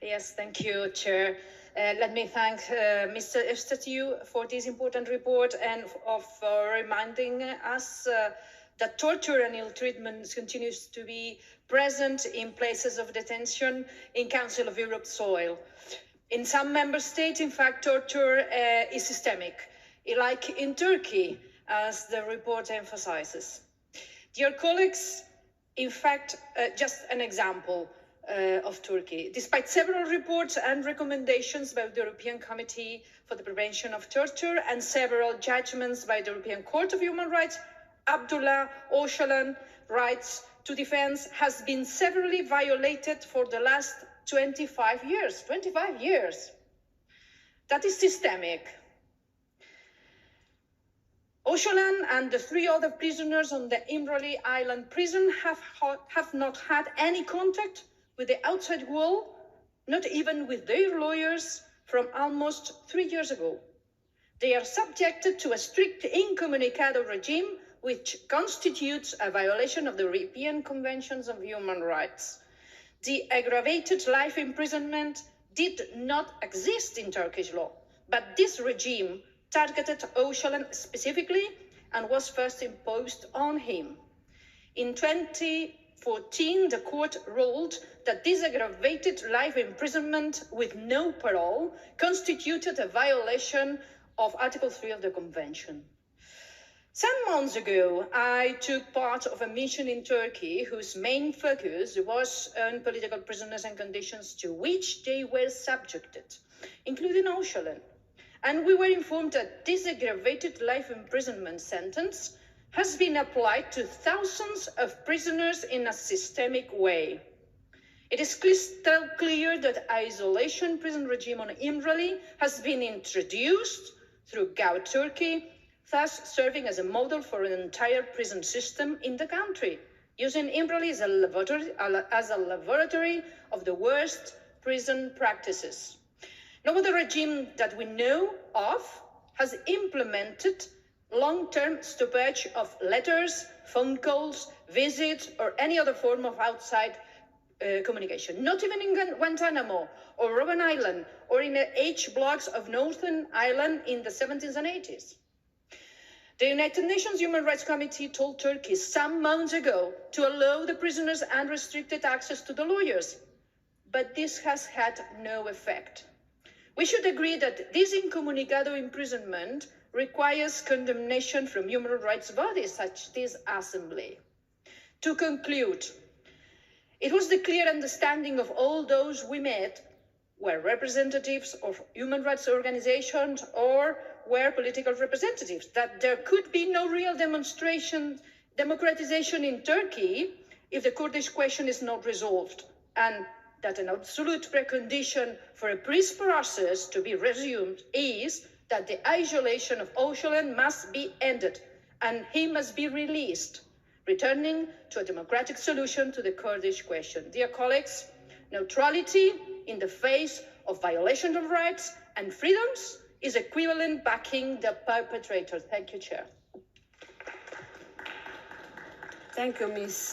Yes, thank you, Chair. Let me thank Mr. Efstatiou for this important report and for reminding us that torture and ill treatment continues to be present in places of detention in Council of Europe soil. In some member states, in fact, torture is systemic, like in Turkey, as the report emphasizes. Dear colleagues, in fact, just an example of Turkey. Despite several reports and recommendations by the European Committee for the Prevention of Torture and several judgments by the European Court of Human Rights, Abdullah Ocalan's rights to defense has been severely violated for the last 25 years. 25 years. That is systemic. Ocalan and the 3 other prisoners on the Imrali Island prison have not had any contact with the outside world, not even with their lawyers, from almost 3 years ago. They are subjected to a strict incommunicado regime, which constitutes a violation of the European Conventions on Human Rights. The aggravated life imprisonment did not exist in Turkish law, but this regime targeted Ocalan specifically and was first imposed on him. In 2014, the court ruled that this aggravated life imprisonment with no parole constituted a violation of Article 3 of the Convention. Some months ago, I took part of a mission in Turkey whose main focus was on political prisoners and conditions to which they were subjected, including Ocalan. And we were informed that this aggravated life imprisonment sentence has been applied to thousands of prisoners in a systemic way. It is crystal clear that isolation prison regime on Imrali has been introduced throughout Turkey, thus serving as a model for an entire prison system in the country, using Imrali as a laboratory of the worst prison practices. No other regime that we know of has implemented long-term stoppage of letters, phone calls, visits, or any other form of outside communication. Not even in Guantanamo or Robben Island or in the H blocks of Northern Ireland in the 70s and 80s. The United Nations Human Rights Committee told Turkey some months ago to allow the prisoners unrestricted access to the lawyers, but this has had no effect. We should agree that this incommunicado imprisonment requires condemnation from human rights bodies such as this Assembly. To conclude, it was the clear understanding of all those we met, were representatives of human rights organizations or were political representatives, that there could be no real democratization in Turkey if the Kurdish question is not resolved, and that an absolute precondition for a peace process to be resumed is that the isolation of Ocalan must be ended and he must be released, returning to a democratic solution to the Kurdish question. Dear colleagues, neutrality in the face of violation of rights and freedoms is equivalent backing the perpetrator. Thank you, Chair. Thank you, Ms.